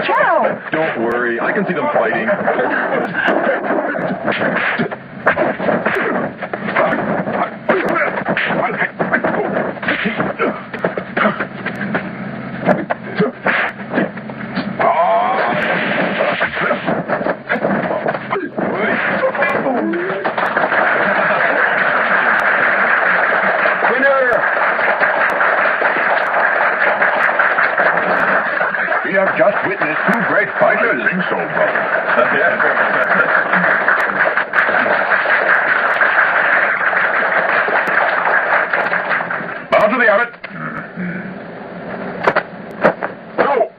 Chow! Don't worry, I can see them fighting. We have just witnessed two great fighters. I think so, brother. Bow to the abbot. No!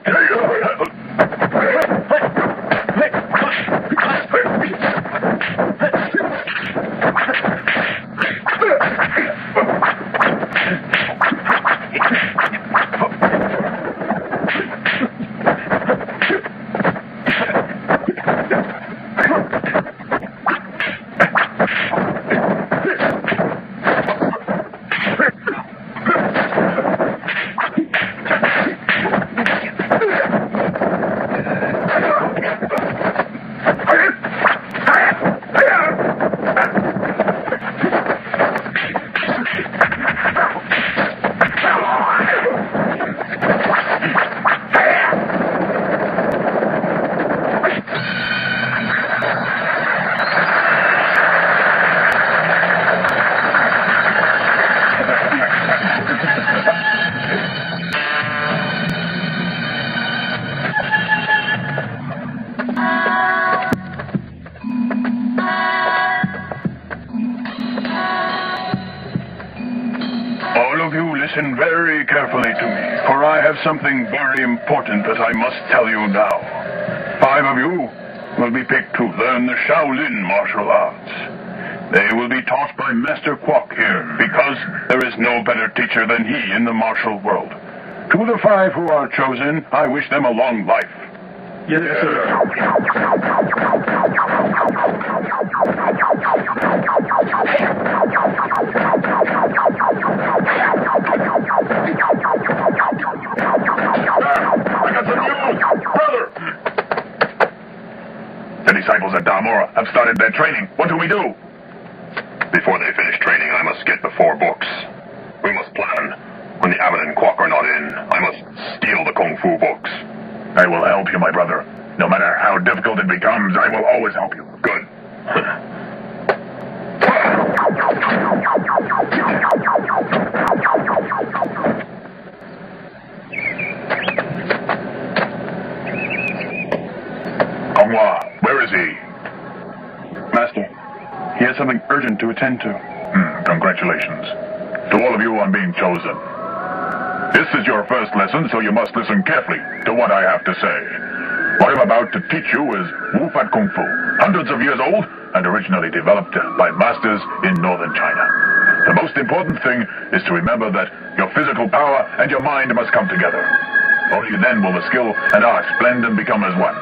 All of you listen very carefully to me, for I have something very important that I must tell you now. 5 of you will be picked to learn the Shaolin martial arts. They will be taught by Master Kwok here, because there is no better teacher than he in the martial world. To the 5 who are chosen, I wish them a long life. Yes, sir. I got some news! Brother! The disciples at Damora have started their training. What do we do? Before they finish training, I must get the 4 books. We must plan. When the abbot and Kwok are not in, I must steal the Kung Fu books. I will help you, my brother. No matter how difficult it becomes, I will always help you. Good. Konghua, where is he? Master, he has something urgent to attend to. Congratulations. To all of you on being chosen. This is your first lesson, so you must listen carefully to what I have to say. What I'm about to teach you is Wu Fat Kung Fu, hundreds of years old and originally developed by masters in northern China. The most important thing is to remember that your physical power and your mind must come together. Only then will the skill and art blend and become as one.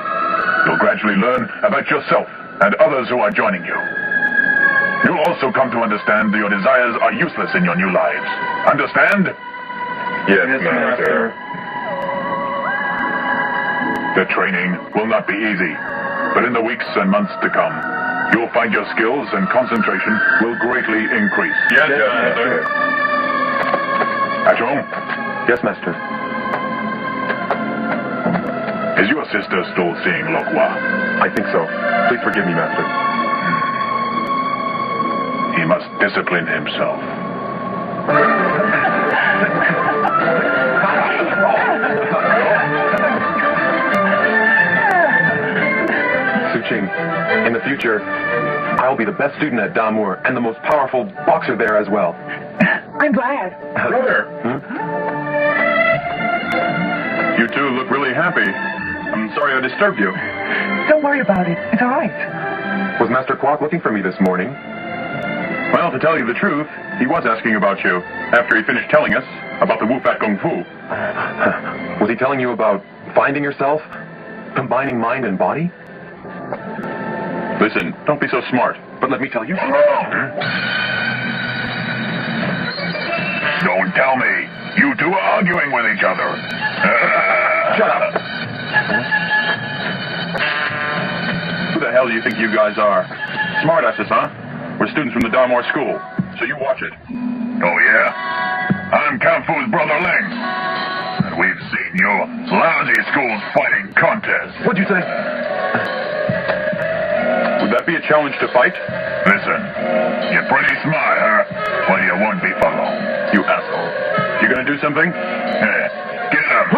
You'll gradually learn about yourself and others who are joining you. You'll also come to understand that your desires are useless in your new lives. Understand? Yes, Master. The training will not be easy, but in the weeks and months to come, you'll find your skills and concentration will greatly increase. Yes, Master. Achong, Yes, Master. is your sister still seeing Lokwa? I think so. Please forgive me, Master. He must discipline himself. Suching, in the future, I'll be the best student at Damur and the most powerful boxer there as well. I'm glad. Brother! You two look really happy. I'm sorry I disturbed you. Don't worry about it. It's all right. Was Master Kwok looking for me this morning? Well, to tell you the truth, he was asking about you after he finished telling us about the Wu Fat Kung Fu. Was he telling you about finding yourself? Combining mind and body? Listen, don't be so smart, but let me tell you. Don't tell me. You two are arguing with each other. Shut up! Who the hell do you think you guys are? Smartasses, huh? We're students from the Darmore School, so you watch it. Oh, yeah? I'm Kung Fu's brother Ling. And we've seen your lousy school's fighting contest. What'd you say? Would that be a challenge to fight? Listen, you're pretty smart, huh? Well, you won't be for long. You asshole. You gonna do something? Get up.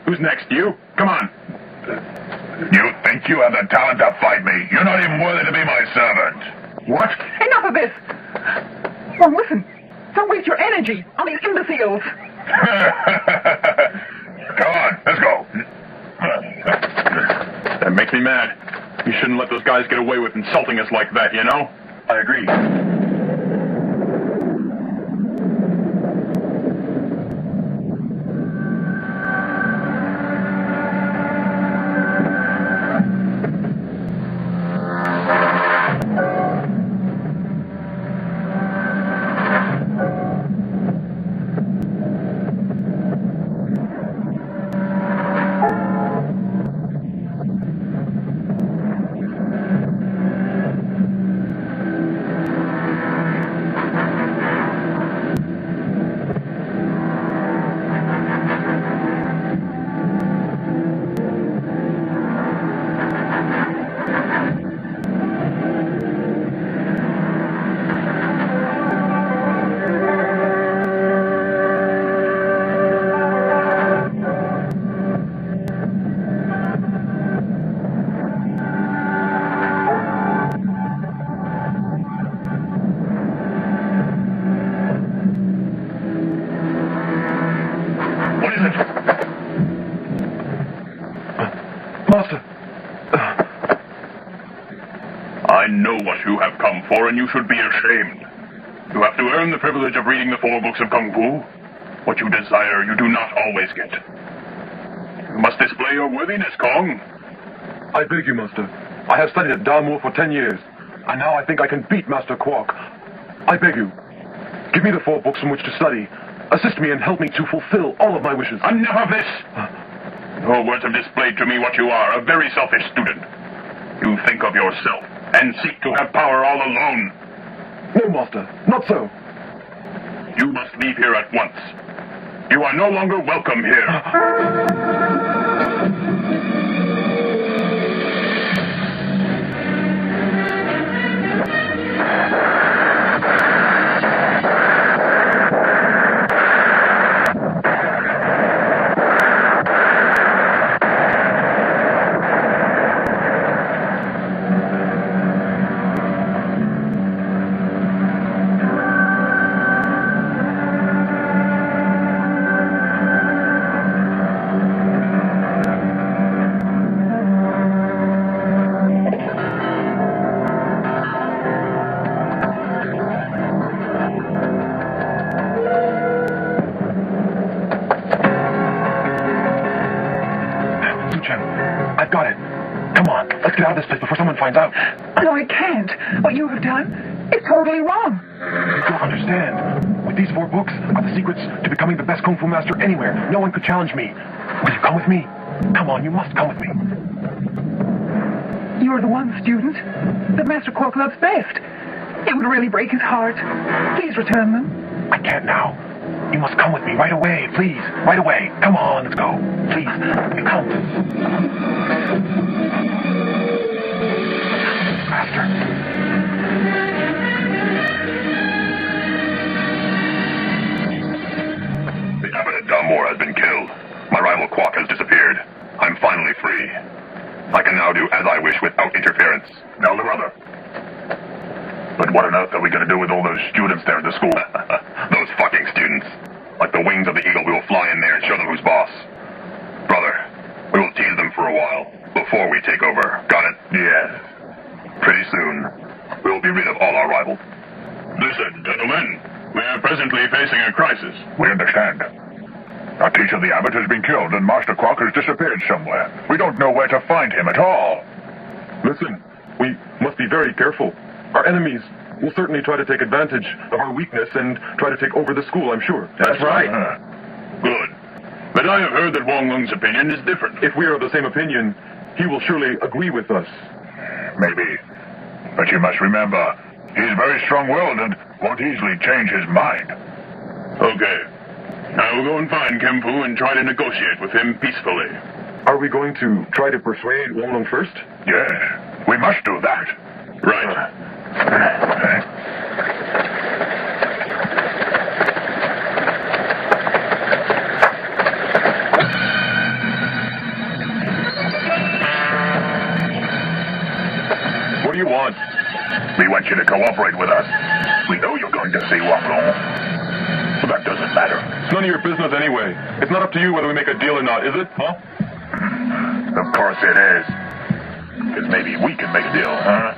Who's next? You? Come on. You think you have the talent to fight me? You're not even worthy to be my servant. What? Enough of this! Well, listen. Don't waste your energy on these imbeciles. Come on, let's go. That makes me mad. You shouldn't let those guys get away with insulting us like that, you know? I agree. Master. I know what you have come for, and you should be ashamed. You have to earn the privilege of reading the 4 books of Kung Fu. What you desire, you do not always get. You must display your worthiness, Kong. I beg you, Master. I have studied at Darmore for 10 years, and now I think I can beat Master Quark. I beg you, give me the 4 books from which to study. Assist me and help me to fulfill all of my wishes. Enough of this! Your words have displayed to me what you are, a very selfish student. You think of yourself, and seek to have power all alone. No, Master, not so. You must leave here at once. You are no longer welcome here. I've got it. Come on, let's get out of this place before someone finds out. No, I can't. What you have done is totally wrong. You don't understand. With these 4 books, I've got the secrets to becoming the best Kung Fu master anywhere. No one could challenge me. Will you come with me? Come on, you must come with me. You're the one student that Master Quark loves best. It would really break his heart. Please return them. I can't now. You must come with me right away, please. Right away. Come on, let's go. Please, you come. Master. The abbot at Darmore has been killed. My rival Quark has disappeared. I'm finally free. I can now do as I wish without interference. Elder brother. But what on earth are we going to do with all those students there at the school? Those fucking students. Like the wings of the eagle, we will fly in there and show them who's boss. Brother, for a while, before we take over. Got it? Yes. Pretty soon, we'll be rid of all our rivals. Listen, gentlemen, we are presently facing a crisis. We understand. Our teacher, the abbot, has been killed, and Master Quack has disappeared somewhere. We don't know where to find him at all. Listen, we must be very careful. Our enemies will certainly try to take advantage of our weakness and try to take over the school, I'm sure. That's right. Good. But I have heard that Hwang's opinion is different. If we are of the same opinion, he will surely agree with us. Maybe. But you must remember, he's very strong-willed and won't easily change his mind. Okay. I will go and find Kempu and try to negotiate with him peacefully. Are we going to try to persuade Wong first? Yes, we must do that. Right. What do you want? We want you to cooperate with us. We know you're going to see Wang Long. But that doesn't matter. It's none of your business anyway. It's not up to you whether we make a deal or not, is it? Huh? Of course it is. Because maybe we can make a deal, huh?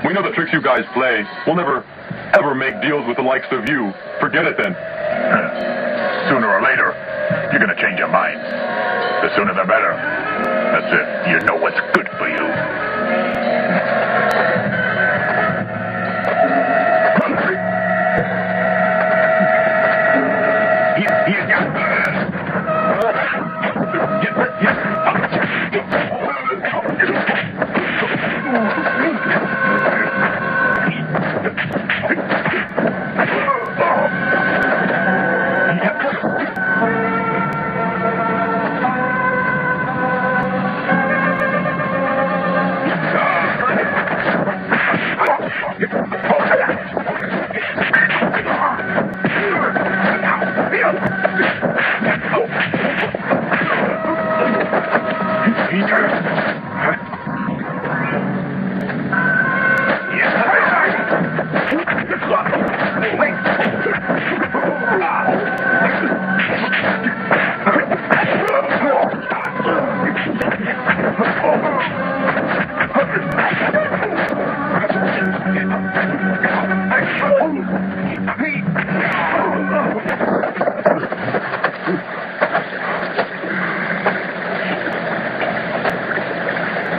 We know the tricks you guys play. We'll never, ever make deals with the likes of you. Forget it then. Sooner or later, you're going to change your minds. The sooner the better. That's it. You know what's good for you.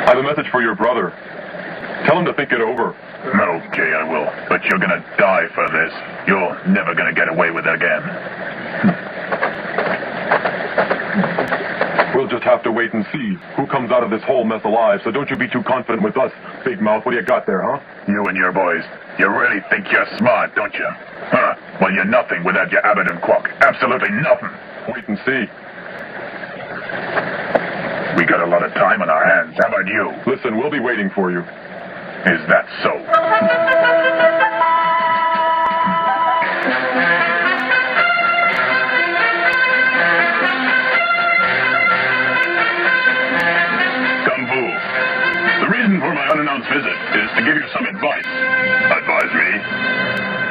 I have a message for your brother. Tell him to think it over. Okay, I will. But you're gonna die for this. You're never gonna get away with it again. We'll just have to wait and see who comes out of this whole mess alive, so don't you be too confident with us, Big Mouth. What do you got there, huh? You and your boys, you really think you're smart, don't you? Huh? Well, you're nothing without your abbot and Quack. Absolutely nothing. Wait and see. We got a lot of time on our hands. How about you? Listen, we'll be waiting for you. Is that so? Kung Fu, the reason for my unannounced visit is to give you some advice. Advise me?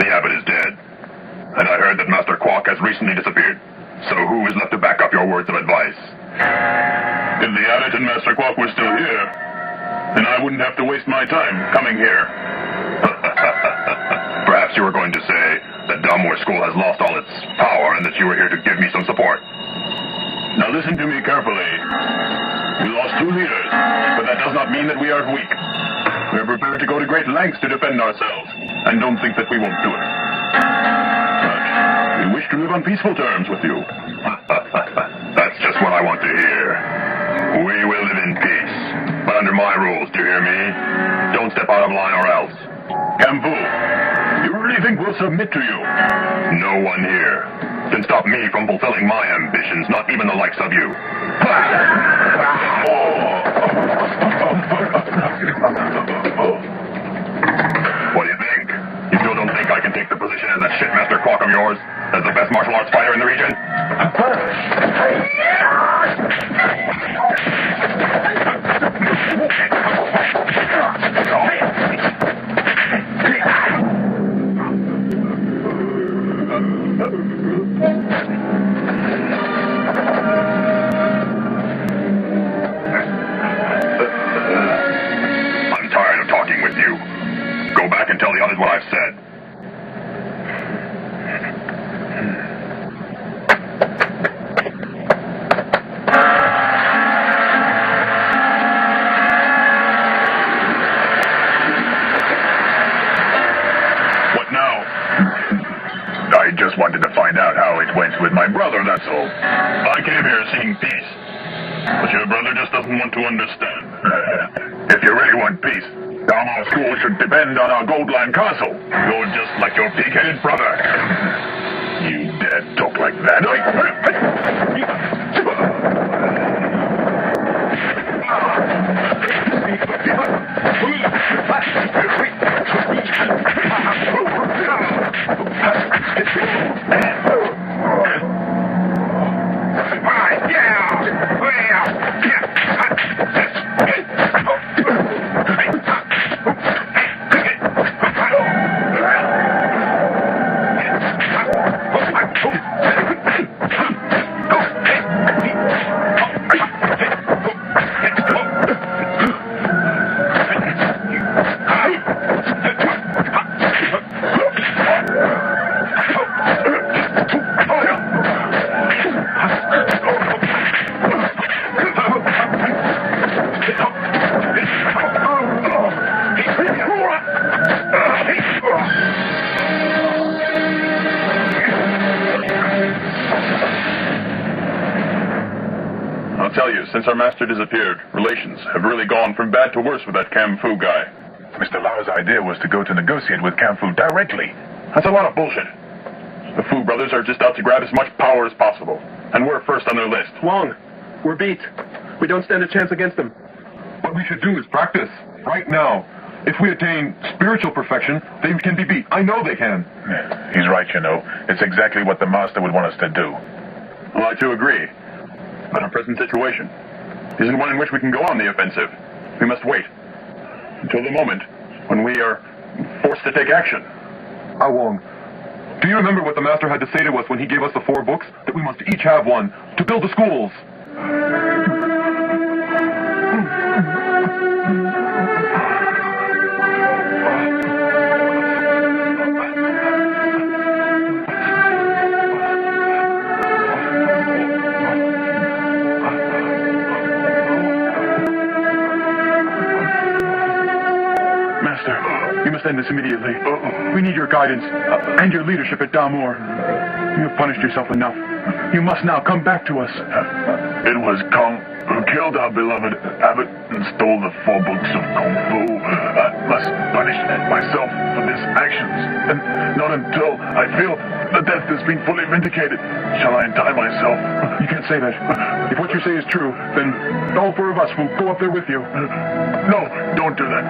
The abbot is dead. And I heard that Master Quack has recently disappeared. So who is left to back up your words of advice? If the abbot and Master Quack were still here, then I wouldn't have to waste my time coming here. Perhaps you were going to say that Damwar School has lost all its power and that you were here to give me some support. Now listen to me carefully. We lost 2 leaders, but that does not mean that we are weak. We're prepared to go to great lengths to defend ourselves, and don't think that we won't do it. But we wish to live on peaceful terms with you. That's just what I want to hear. We will live in peace. But under my rules, do you hear me? Don't step out of line or else. Kampu, you really think we'll submit to you? No one here can stop me from fulfilling my ambitions, not even the likes of you. What do you think? You still don't think I can take the position as that shitmaster Quack of yours? As the best martial arts fighter in the region? with my brother, that's all. I came here seeking peace. But your brother just doesn't want to understand. If you really want peace, our school should depend on our Goldland Castle. You're just like your pig-headed brother. You dare talk like that? I'll tell you, since our master disappeared, relations have really gone from bad to worse with that Cam Fu guy. Mr. Lau's idea was to go to negotiate with Camfu directly. That's a lot of bullshit. The Fu brothers are just out to grab as much power as possible, and we're first on their list. Hwang, we're beat. We don't stand a chance against them. What we should do is practice, right now. If we attain spiritual perfection, they can be beat. I know they can. He's right, you know. It's exactly what the master would want us to do. Well, I too agree. But our present situation isn't one in which we can go on the offensive. We must wait until the moment when we are forced to take action. Hwang, do you remember what the master had to say to us when he gave us the 4 books? That we must each have one to build the schools. You must end this immediately. We need your guidance and your leadership at Damour. You have punished yourself enough. You must now come back to us. It was Kong who killed our beloved abbot and stole the 4 books of Kung Fu. I must punish myself for these actions. And not until I feel the death has been fully vindicated shall I untie myself. You can't say that. If what you say is true, then all 4 of us will go up there with you. No, don't do that.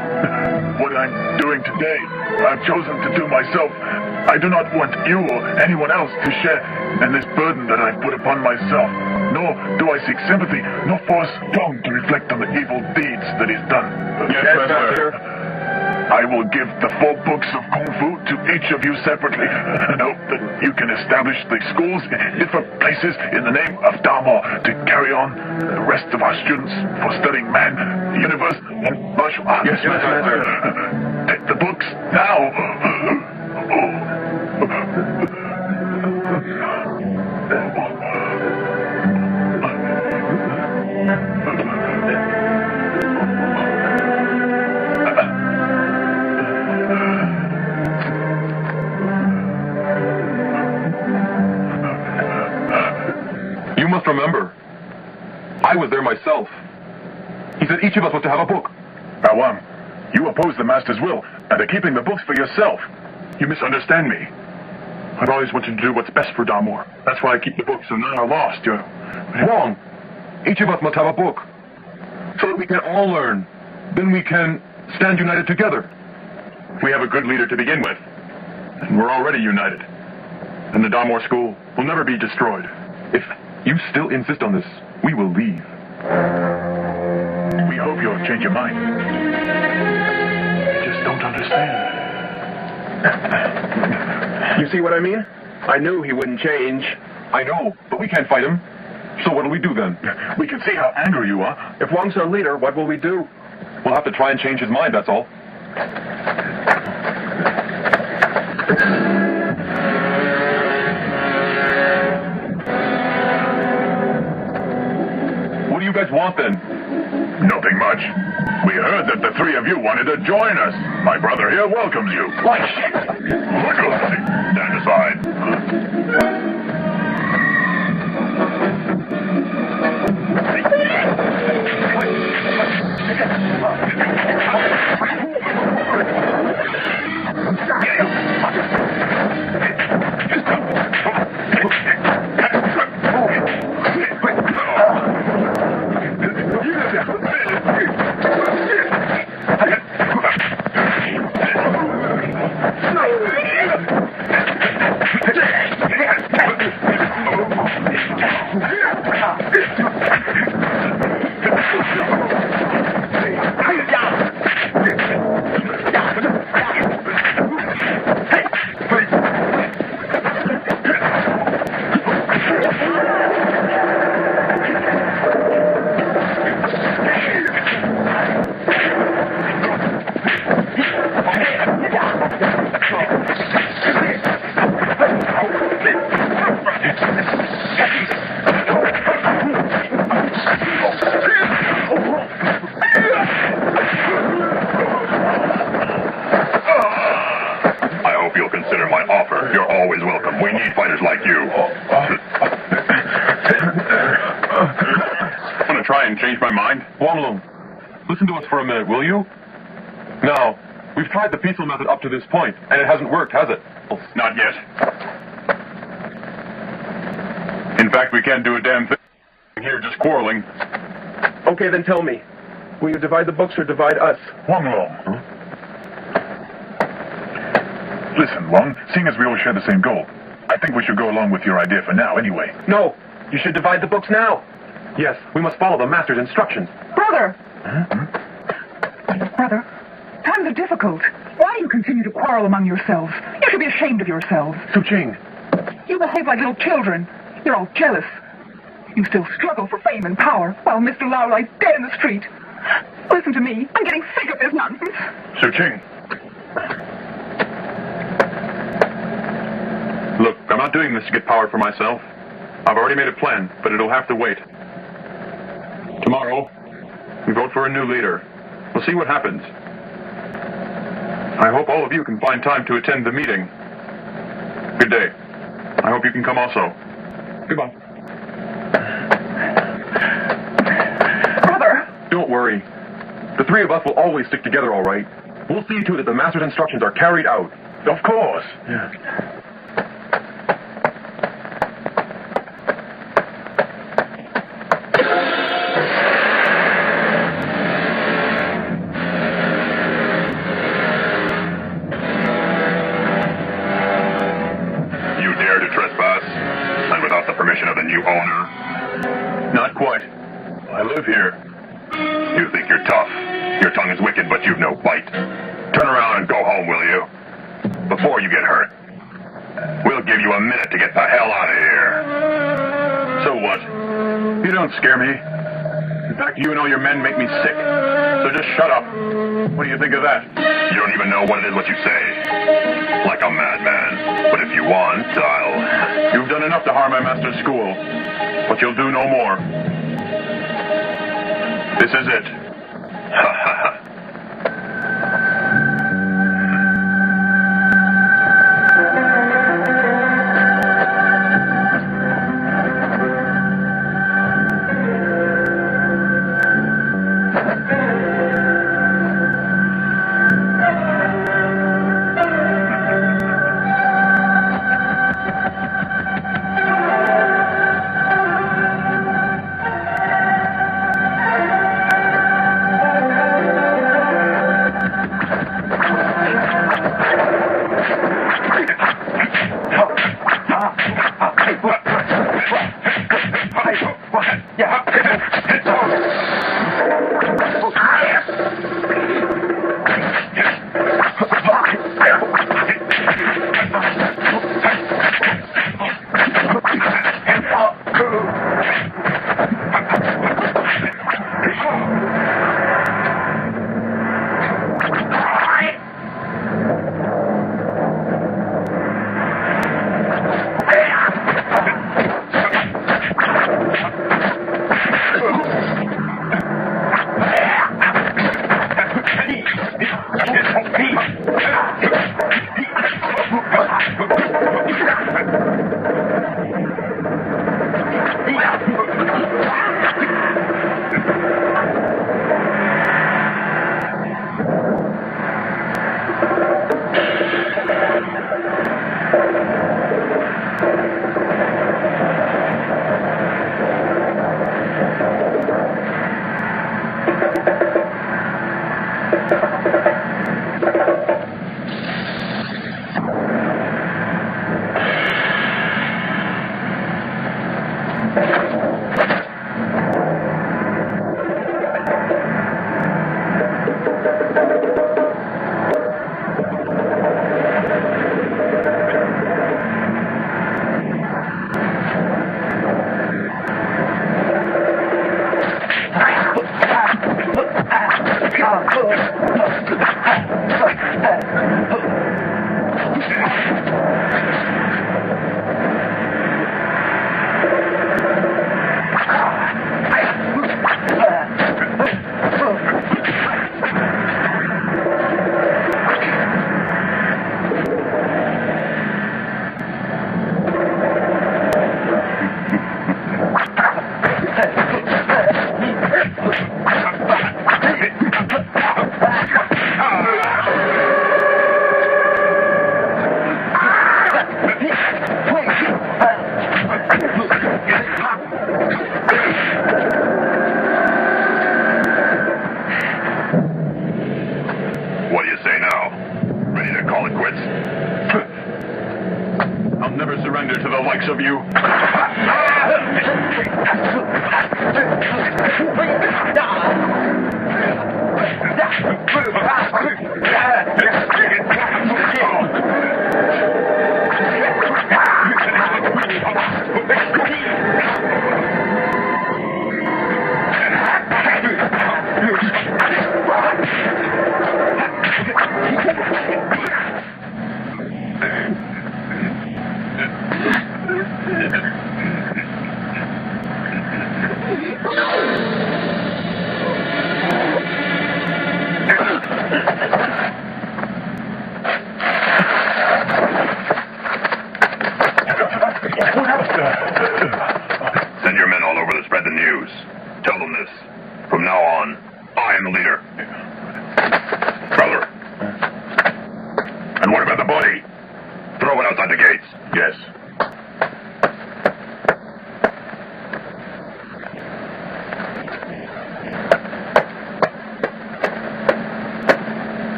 What I'm doing today, I've chosen to do myself. I do not want you or anyone else to share in this burden that I put upon myself. Nor do I seek sympathy, nor force Jang to reflect on the evil deeds that he's done. Yes, Master. I will give the 4 books of Kung Fu to each of you separately, and hope that you can establish the schools in different places in the name of Damour to carry on the rest of our students for studying man, the universe, and martial arts. Yes, Master. Take the books now. You must remember, I was there myself. He said each of us was to have a book. Hwang, you oppose the master's will and are keeping the books for yourself. You misunderstand me. I've always wanted to do what's best for Damour. That's why I keep the books so none are lost. Hwang, each of us must have a book, so that we can all learn. Then we can stand united together. We have a good leader to begin with, and we're already united. And the Damour school will never be destroyed. If you still insist on this, we will leave. We hope you'll change your mind. I just don't understand. You see what I mean? I knew he wouldn't change. I know, but we can't fight him. So what'll we do then? We can see how angry you are. If Hwang's our leader, what will we do? We'll have to try and change his mind, that's all. What do you guys want then? Nothing much. We heard that the 3 of you wanted to join us. My brother here welcomes you. Like shit! Stand aside. try and change my mind? Hwang, listen to us for a minute, will you? Now, we've tried the peaceful method up to this point, and it hasn't worked, has it? Not yet. In fact, we can't do a damn thing here, just quarreling. Okay, then tell me. Will you divide the books or divide us? Hwang. Listen, Wang, seeing as we all share the same goal, I think we should go along with your idea for now, anyway. No, you should divide the books now. Yes, we must follow the master's instructions. Brother! Brother, times are difficult. Why do you continue to quarrel among yourselves? You should be ashamed of yourselves. Jing. You behave like little children. You're all jealous. You still struggle for fame and power, while Mr. Lau lies dead in the street. Listen to me. I'm getting sick of this nonsense. Ching. Look, I'm not doing this to get power for myself. I've already made a plan, but it'll have to wait. Tomorrow, we vote for a new leader. We'll see what happens. I hope all of you can find time to attend the meeting. Good day. I hope you can come also. Goodbye. Brother! Don't worry. The three of us will always stick together, all right? We'll see to it that the master's instructions are carried out. Of course. Yeah. Of the new owner? Not quite. I live here. You think you're tough. Your tongue is wicked, but you've no bite. Turn around and go home, will you? Before you get hurt. We'll give you a minute to get the hell out of here. So what? You don't scare me. In fact, you and all your men make me sick. So just shut up. What do you think of that? You don't even know what it is what you say. Like a madman. But if you want, I'll... You've done enough to harm my master's school. But you'll do no more. This is it. Ha ha ha. thanks of you. Send your men all over to spread the news. Tell them this. From now on, I am the leader. Brother. And what about the body? Throw it outside the gates. Yes.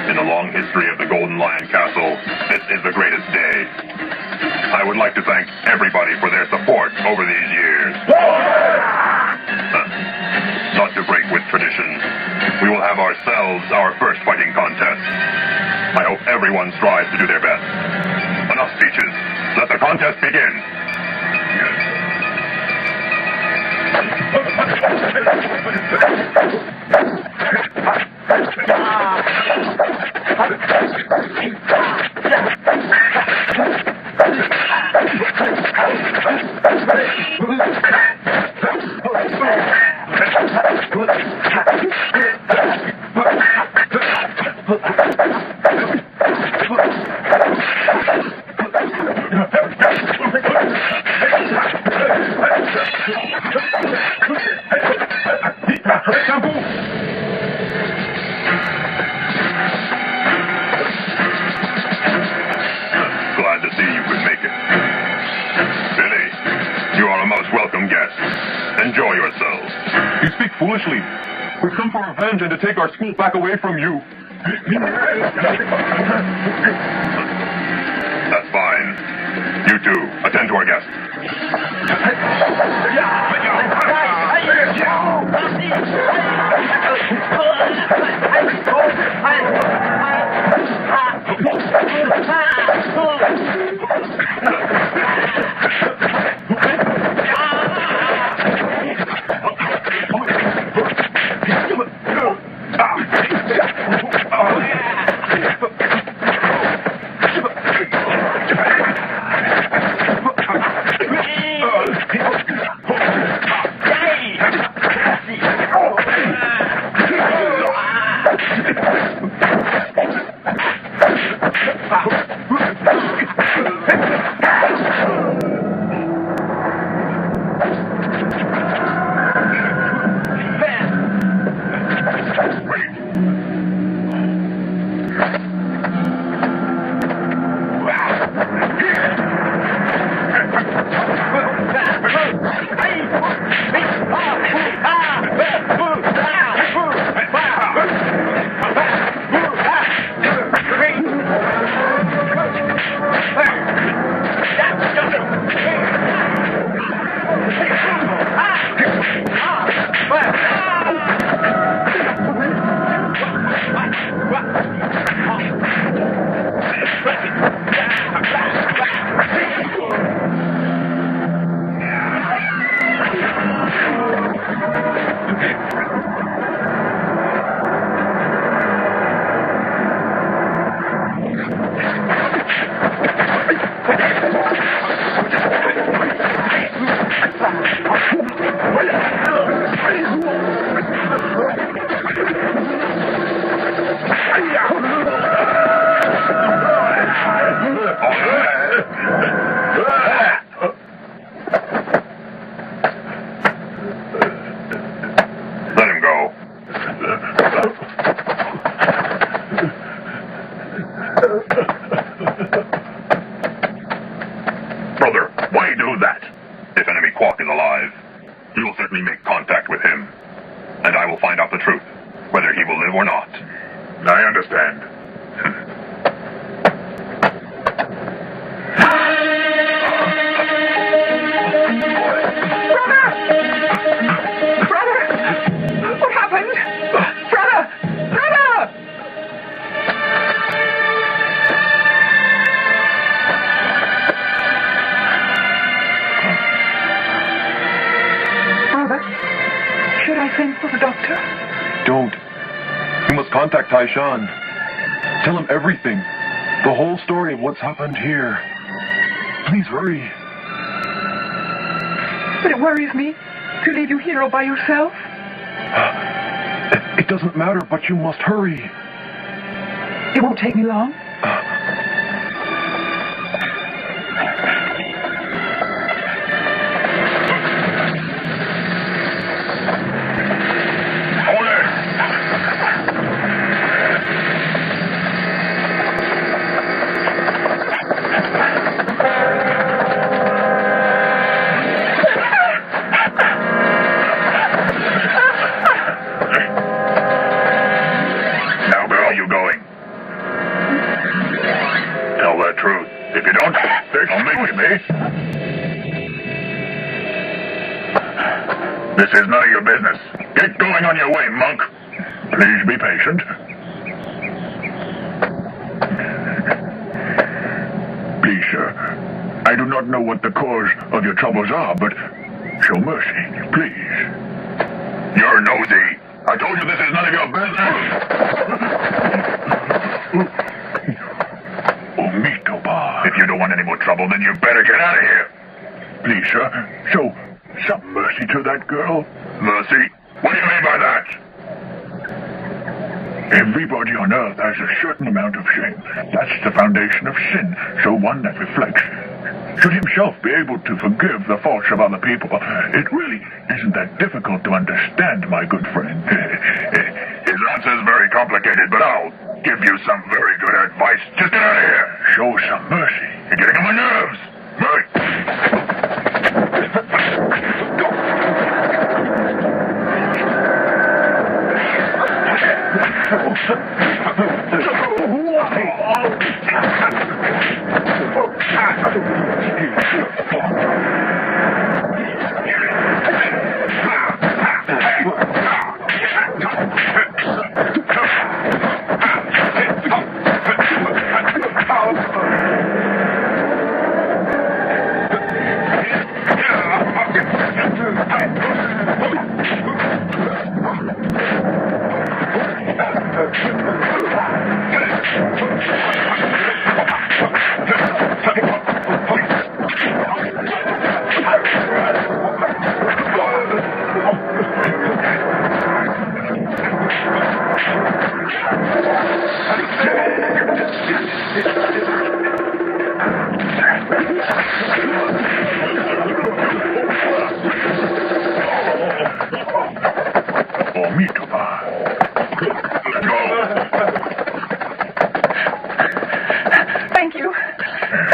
In the long history of the Golden Lion Castle, this is the greatest day. I would like to thank everybody for their support over these years. Not to break with tradition, we will have ourselves our first fighting contest. I hope everyone strives to do their best. Enough speeches. Let the contest begin. Glad to see you could make it. Billy, you are a most welcome guest. Enjoy yourselves. You speak foolishly. We've come for revenge and to take our school back away from you. That's fine. You two, attend to our guest. Let him go. Brother, why do that? If enemy Quark is alive, you will certainly make contact with him. And I will find out the truth, whether he will live or not. I understand. Brother! What happened? Brother! Brother! Brother, should I send for the doctor? Don't. You must contact Taishan. Tell him everything. The whole story of what's happened here. Please hurry. But it worries me to leave you here all by yourself. It doesn't matter, but you must hurry. It won't take me long. This is none of your business. Get going on your way, monk. Please be patient. Please, sir. I do not know what the cause of your troubles are, but show mercy, please. You're nosy. I told you this is none of your business. If you don't want any more trouble, then you better get out of here. Please, sir, show some mercy to that girl. Mercy? What do you mean by that? Everybody on Earth has a certain amount of shame. That's the foundation of sin, so one that reflects should himself be able to forgive the faults of other people. It really isn't that difficult to understand, my good friend. His answer is very complicated, but I'll give you some very good advice. Just get out of here. Show some mercy. You're getting on my nerves.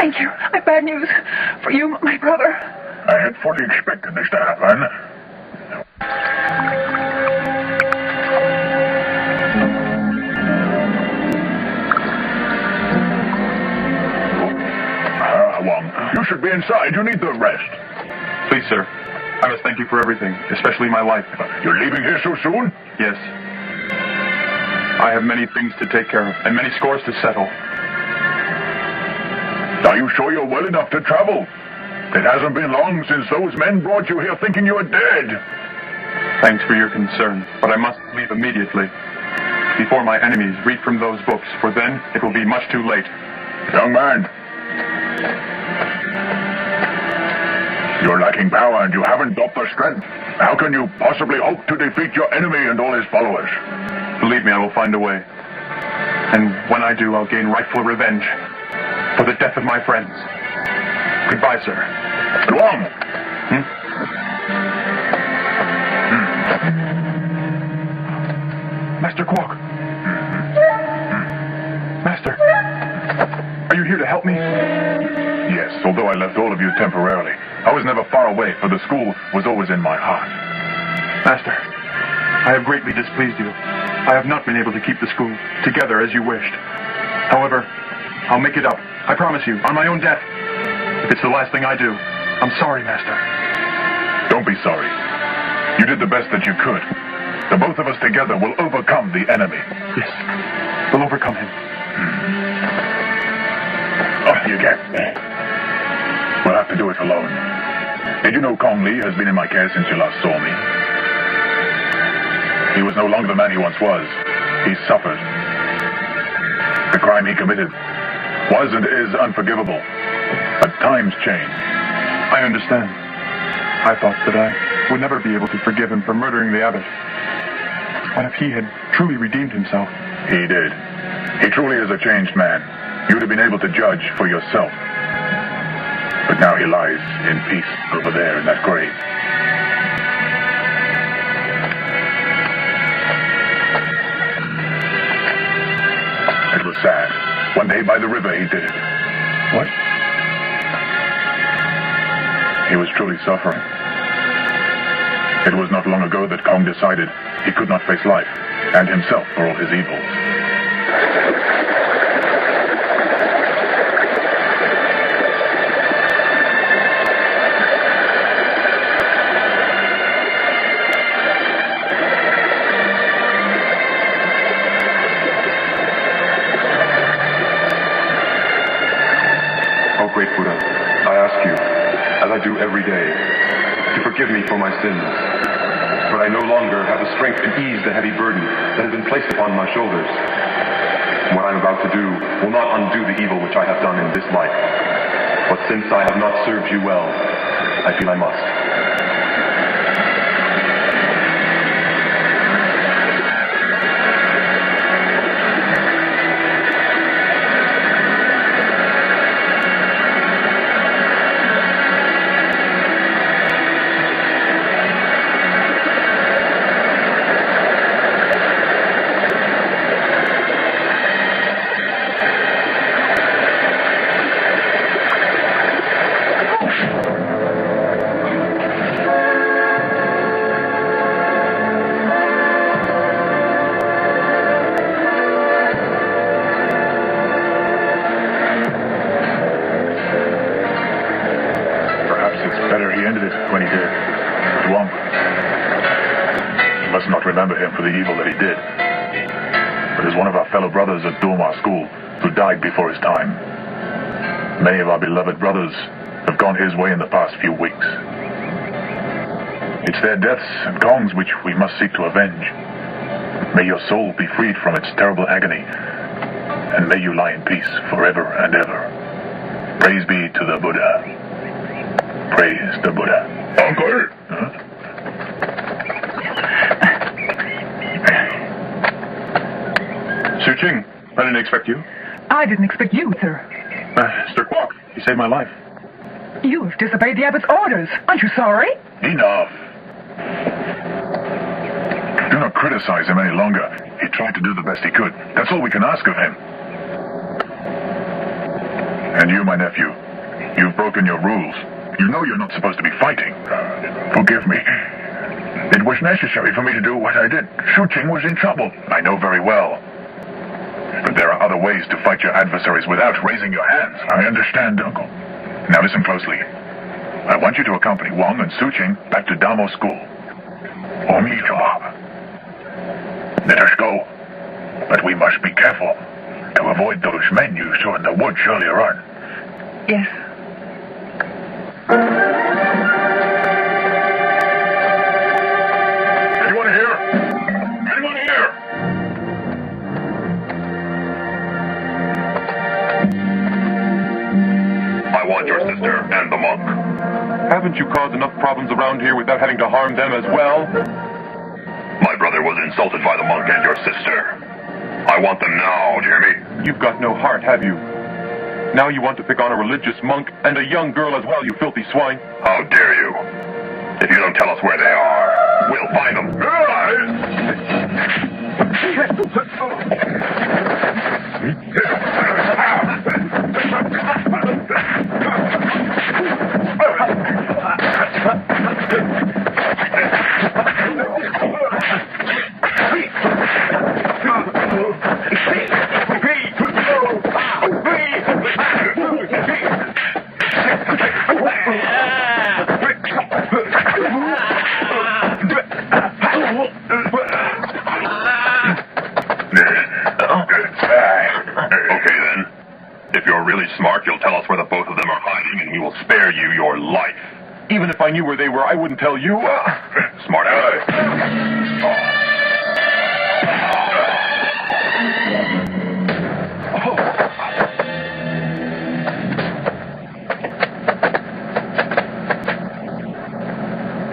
Thank you. I've bad news for you, my brother. I had fully expected this to happen. Hwang, you should be inside. You need the rest. Please, sir. I must thank you for everything, especially my life. You're leaving here so soon? Yes. I have many things to take care of, and many scores to settle. Are you sure you're well enough to travel? It hasn't been long since those men brought you here thinking you were dead. Thanks for your concern, but I must leave immediately. Before my enemies read from those books, for then it will be much too late. Young man. You're lacking power and you haven't got the strength. How can you possibly hope to defeat your enemy and all his followers? Believe me, I will find a way. And when I do, I'll gain rightful revenge. for the death of my friends. Goodbye, sir. Hwang! Master Quark. Master, are you here to help me? Yes, although I left all of you temporarily. I was never far away, for the school was always in my heart. Master, I have greatly displeased you. I have not been able to keep the school together as you wished. However, I'll make it up. I promise you, on my own death. If it's the last thing I do, I'm sorry, Master. Don't be sorry. You did the best that you could. The both of us together will overcome the enemy. Yes, we'll overcome him. Oh, you can't. We'll have to do it alone. Did you know Kong Lee has been in my care since you last saw me? He was no longer the man he once was. He suffered. The crime he committed was and is unforgivable. But times change. I understand. I thought that I would never be able to forgive him for murdering the abbot. What if he had truly redeemed himself? He did. He truly is a changed man. You'd have been able to judge for yourself. But now he lies in peace over there in that grave. It was sad. One day by the river he did it. What? He was truly suffering. It was not long ago that Kong decided he could not face life and himself for all his evils. Oh, great Buddha, I ask you, as I do every day, to forgive me for my sins. For I no longer have the strength to ease the heavy burden that has been placed upon my shoulders. What I'm about to do will not undo the evil which I have done in this life. But since I have not served you well, I feel I must. Remember him for the evil that he did. But as one of our fellow brothers at Dormar School who died before his time, many of our beloved brothers have gone his way in the past few weeks. It's their deaths and Kong's which we must seek to avenge. May your soul be freed from its terrible agony, and may you lie in peace forever and ever. Praise be to the Buddha. Praise the Buddha. Uncle! Huh? Ching, I didn't expect you. I didn't expect you, sir. Mr. Quark, you saved my life. You have disobeyed the abbot's orders. Aren't you sorry? Enough. Do not criticize him any longer. He tried to do the best he could. That's all we can ask of him. And you, my nephew, you've broken your rules. You know you're not supposed to be fighting. Forgive me. It was necessary for me to do what I did. Ching was in trouble. I know very well. But there are other ways to fight your adversaries without raising your hands. I understand, Uncle. Now listen closely. I want you to accompany Hwang and Ching back to Damo School. Let us go. But we must be careful to avoid those men you saw in the woods earlier on. Yes. Anyone here? Anyone here? I want your sister and the monk. Haven't you caused enough problems around here without having to harm them as well? My brother was insulted by the monk and your sister. I want them now, Jeremy. You've got no heart, have you? Now you want to pick on a religious monk and a young girl as well, you filthy swine. How dare you? If you don't tell us where they are, we'll find them. Okay then. If you're really smart, you'll tell us where the both of them are hiding and we will spare you your life. Even if I knew where they were, I wouldn't tell you. Smart aleck.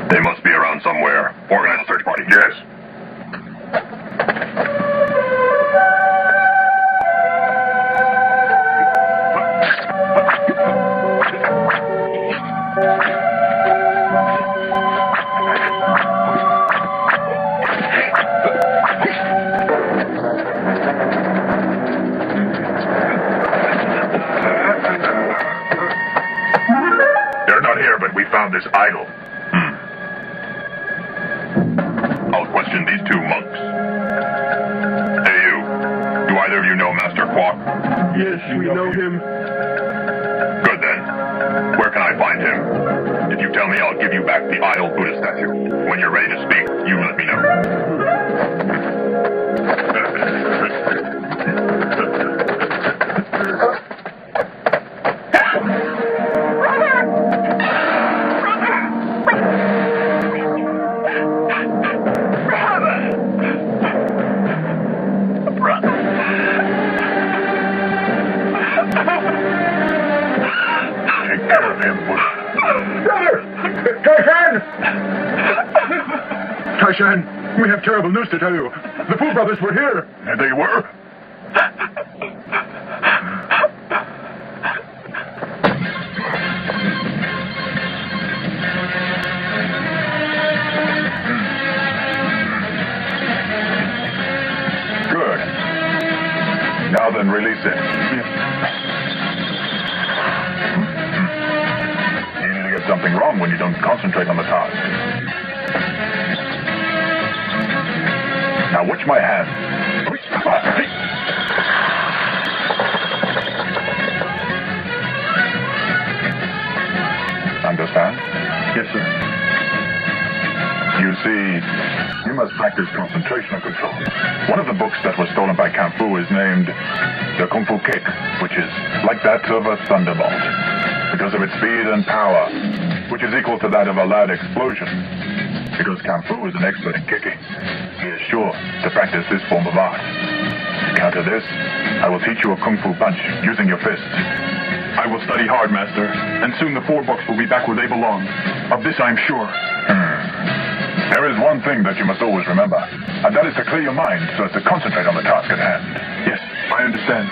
They must be around somewhere. Organize a search party. Yes. They're not here, but we found this idol. I'll question these two monks. Hey, you. Do either of you know Master Quack? Yes, we know him. Good then. Where can I find him? If you tell me, I'll give you back the idol Buddha statue. When you're ready to speak, you let me know. Taishan, we have terrible news to tell you. The Fu brothers were here. And they were? Good. Now then, release it. Easy to get something wrong when you don't concentrate on the task. Now watch my hand. Understand? Yes, sir. You see, you must practice concentration and control. One of the books that was stolen by Kung Fu is named the Kung Fu Kick, which is like that of a thunderbolt, because of its speed and power, which is equal to that of a loud explosion. Because Kung Fu is an expert in kicking, he is sure to practice this form of art. To counter this, I will teach you a Kung Fu punch using your fists. I will study hard, Master, and soon the 4 books will be back where they belong. Of this I am sure. There is one thing that you must always remember, and that is to clear your mind so as to concentrate on the task at hand. Yes, I understand.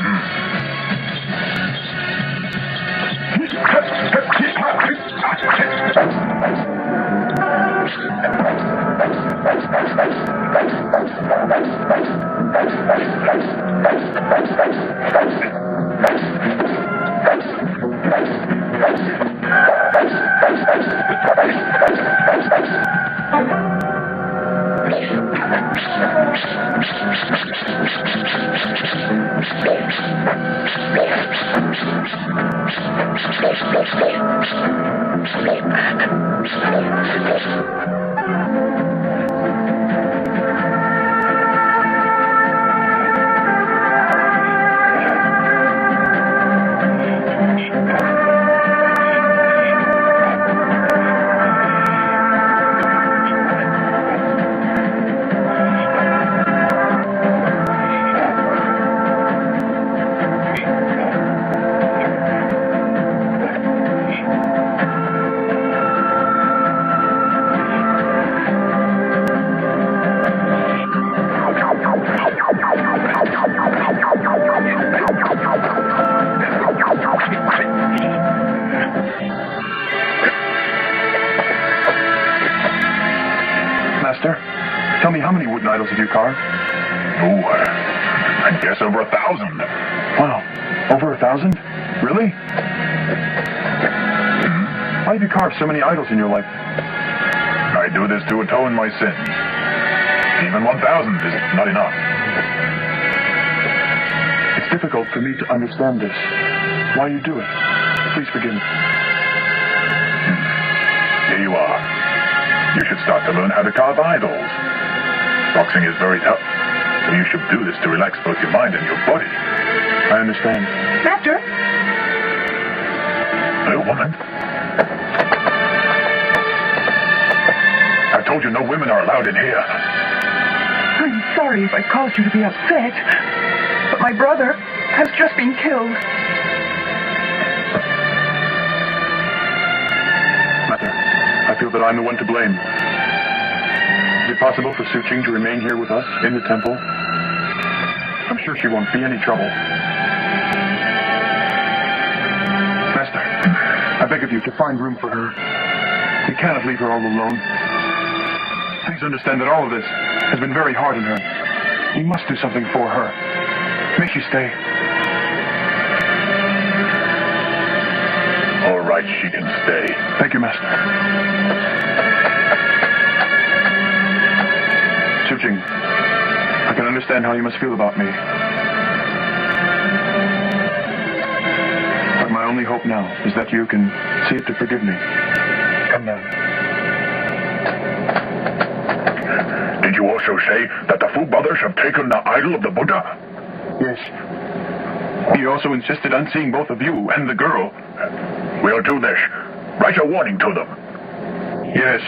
idols have you carved? Oh, I guess over 1,000. Wow. Over 1,000? Really? Why have you carved so many idols in your life? I do this to atone my sins. Even 1,000 is not enough. It's difficult for me to understand this. Why you do it. Please forgive me. Here you are. You should start to learn how to carve idols. Boxing is very tough, so you should do this to relax both your mind and your body. I understand. Master? Hello, woman. I told you no women are allowed in here. I'm sorry if I caused you to be upset, but my brother has just been killed. Mother, I feel that I'm the one to blame. Is it possible for Suching to remain here with us in the temple? I'm sure she won't be any trouble. Master, I beg of you to find room for her. You cannot leave her all alone. Please understand that all of this has been very hard on her. You must do something for her. Make she stay. All right, she can stay. Thank you, Master. Suching, I can understand how you must feel about me. But my only hope now is that you can see it to forgive me. Come now. Did you also say that the Fu brothers have taken the idol of the Buddha? Yes. He also insisted on seeing both of you and the girl. We'll do this. Write a warning to them. Yes.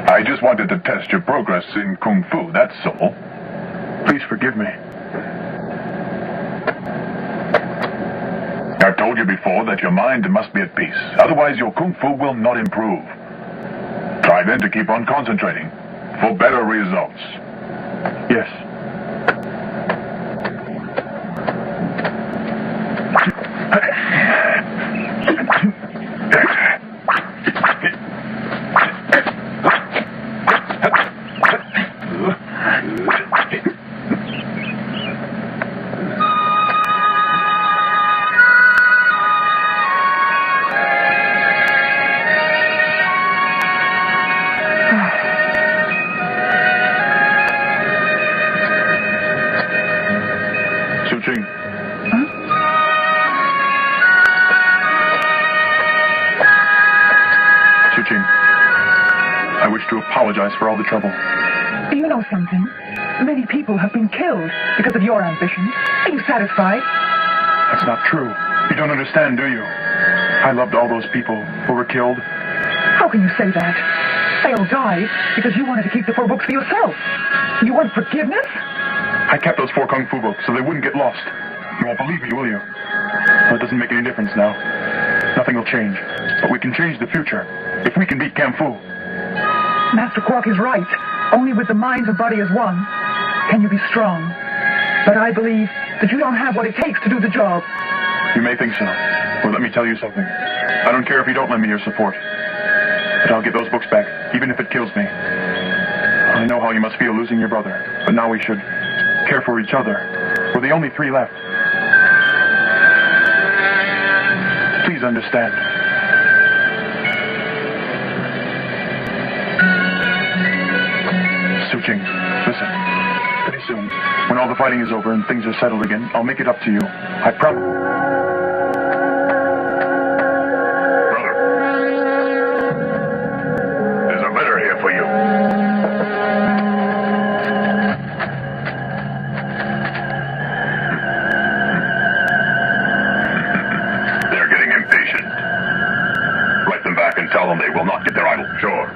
I just wanted to test your progress in Kung Fu, that's all. Please forgive me. I've told you before that your mind must be at peace. Otherwise, your Kung Fu will not improve. Try then to keep on concentrating for better results. Yes. apologize for all the trouble. Do you know something? Many people have been killed because of your ambitions. Are you satisfied? That's not true. You don't understand, do you? I loved all those people who were killed. How can you say that? They all died because you wanted to keep the 4 books for yourself. You want forgiveness? I kept those 4 Kung Fu books so they wouldn't get lost. You won't believe me, will you? Well, it doesn't make any difference now. Nothing will change. But we can change the future if we can beat Kung Fu. Master Quark is right. Only with the minds and body as one can you be strong. But I believe that you don't have what it takes to do the job. You may think so. Well, let me tell you something. I don't care if you don't lend me your support. But I'll get those books back, even if it kills me. I know how you must feel losing your brother. But now we should care for each other. We're the only 3 left. Please understand. Suching, listen. Pretty soon, when all the fighting is over and things are settled again, I'll make it up to you. I promise. Brother, there's a letter here for you. They're getting impatient. Write them back and tell them they will not get their idol. Sure.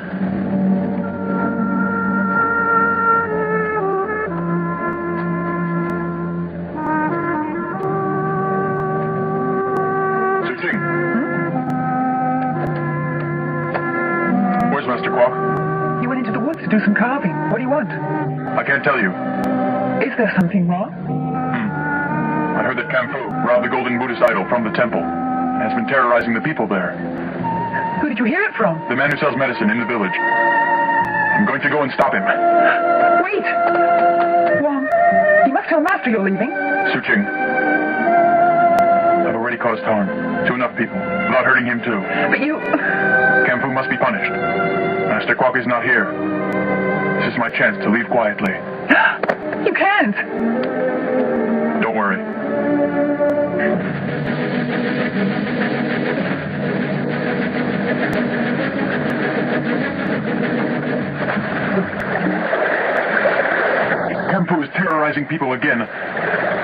Where's Master Quark? You went into the woods to do some carving. What do you want? I can't tell you. Is there something wrong? I heard that Kung Fu robbed the golden Buddhist idol from the temple and has been terrorizing the people there. Who did you hear it from? The man who sells medicine in the village. I'm going to go and stop him. Wait! Hwang, you must tell Master you're leaving. Suching, I've already caused harm to enough people without hurting him too. But you... Kung Fu must be punished. Master Quark is not here. This is my chance to leave quietly. You can't! Don't worry. Kung Fu is terrorizing people again.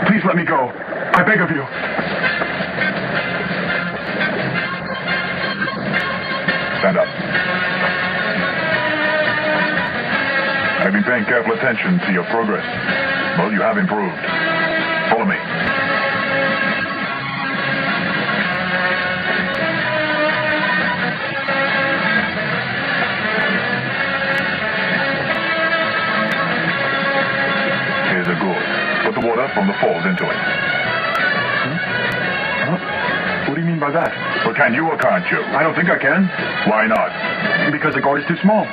Please let me go. I beg of you. Stand up. I've been paying careful attention to your progress. Well, you have improved. Follow me. Here's a gourd. Put the water from the falls into it. Huh? What do you mean by that? Well, can you or can't you? I don't think I can. Why not? Because the gourd is too small.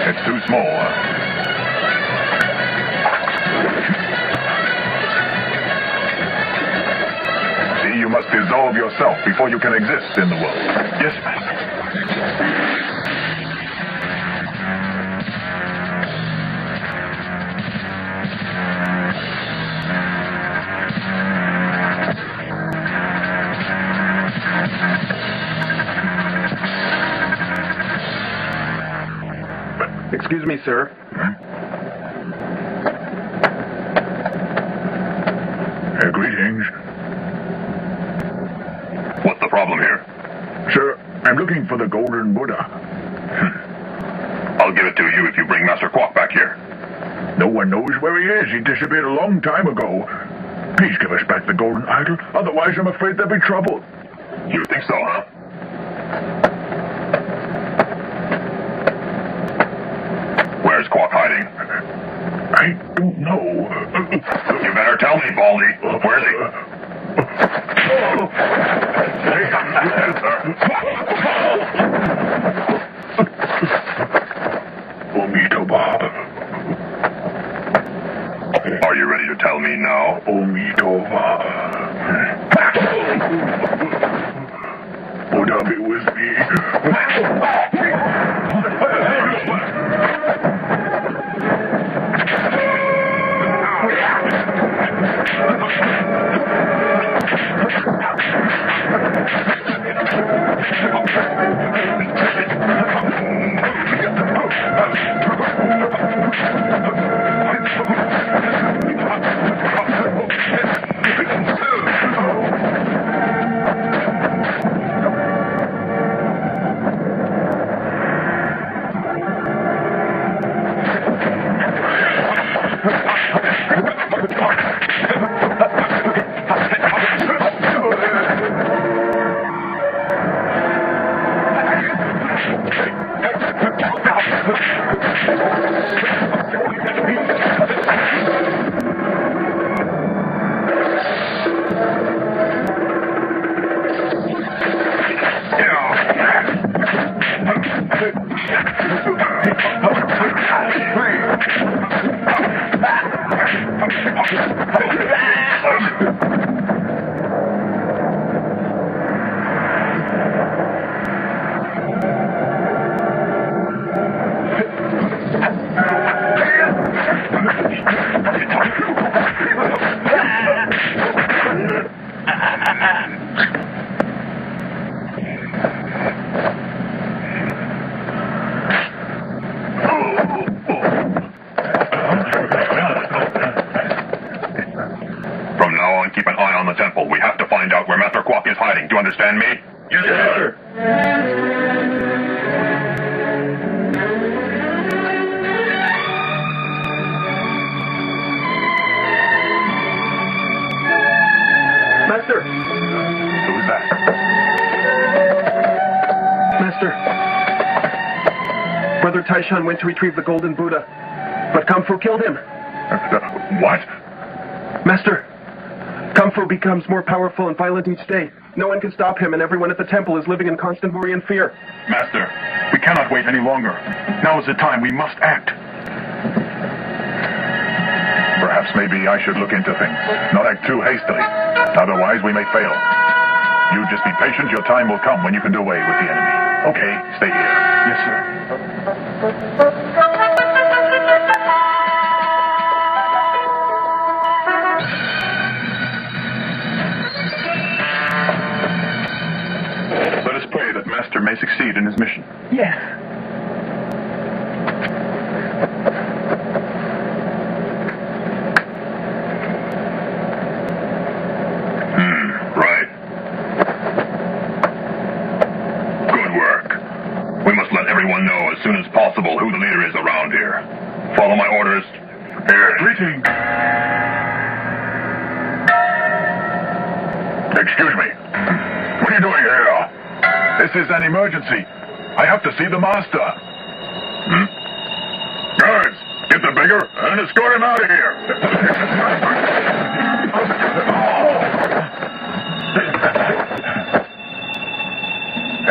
It's too small, huh? See, you must dissolve yourself before you can exist in the world. Yes, Master. Excuse me, sir. Greetings. What's the problem here? Sir, I'm looking for the Golden Buddha. I'll give it to you if you bring Master Quark back here. No one knows where he is. He disappeared a long time ago. Please give us back the golden idol. Otherwise, I'm afraid there'll be trouble. You think so, huh? Where's Quark hiding? I don't know. You better tell me, Baldy. Where is he? Are you ready to tell me now? Buddha be with me. From now on, keep an eye on the temple. We have to find out where Master Quack is hiding. Do you understand me? Yes, sir. Master! Who's that? Master! Brother Taishan went to retrieve the golden Buddha, but Kung Fu killed him. What? Master! Kung Fu becomes more powerful and violent each day. No one can stop him, and everyone at the temple is living in constant worry and fear. Master, we cannot wait any longer. Now is the time. We must act. Perhaps maybe I should look into things. Not act too hastily. Otherwise, we may fail. You just be patient. Your time will come when you can do away with the enemy. Okay, stay here. Yes, sir. Let us pray that Master may succeed in his mission. Yes. Right. Good work. We must let everyone know as soon as possible who the leader is around here. Follow my orders. Here. Greeting. Excuse me. What are you doing here? This is an emergency. I have to see the master. Guards, get the beggar and escort him out of here.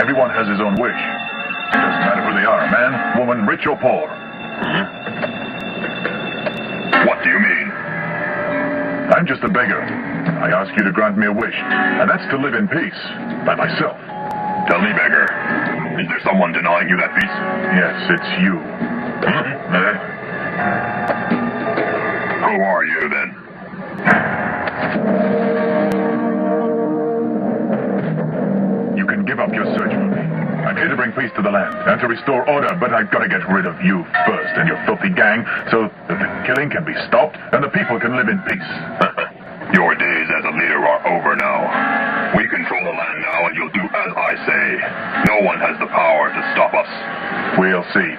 Everyone has his own wish. Doesn't matter who they are, man, woman, rich or poor. What do you mean? I'm just a beggar. I ask you to grant me a wish, and that's to live in peace, by myself. Tell me, beggar, is there someone denying you that peace? Yes, it's you. Who are you, then? You can give up your search for me. I'm here to bring peace to the land and to restore order, but I've got to get rid of you first and your filthy gang so that the killing can be stopped and the people can live in peace. Your days as a leader are over now. We control the land now, and you'll do as I say. No one has the power to stop us. We'll see.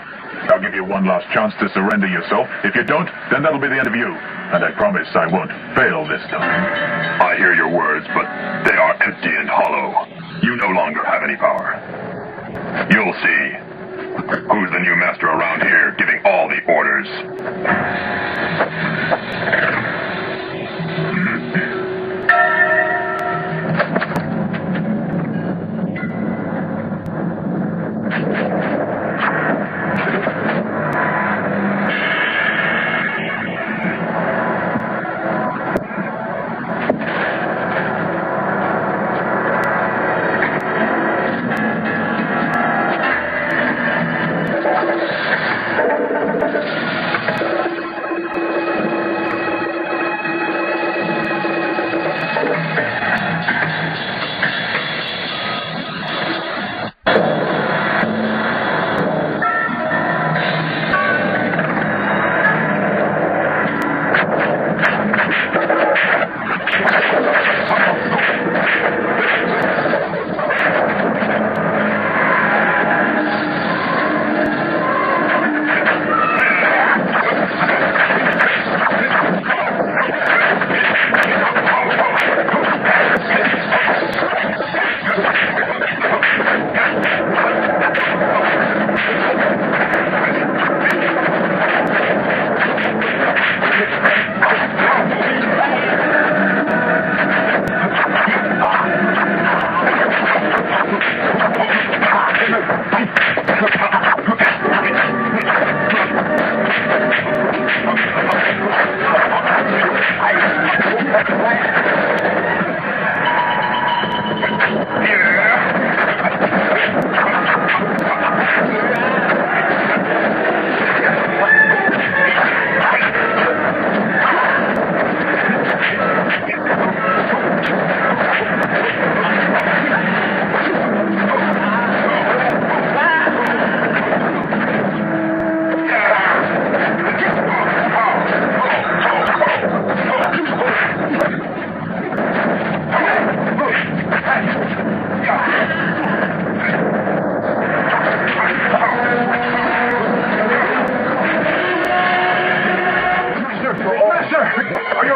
I'll give you one last chance to surrender yourself. If you don't, then that'll be the end of you. And I promise I won't fail this time. I hear your words, but they are empty and hollow. You no longer have any power. You'll see. Who's the new master around here, giving all the orders? Master! Are you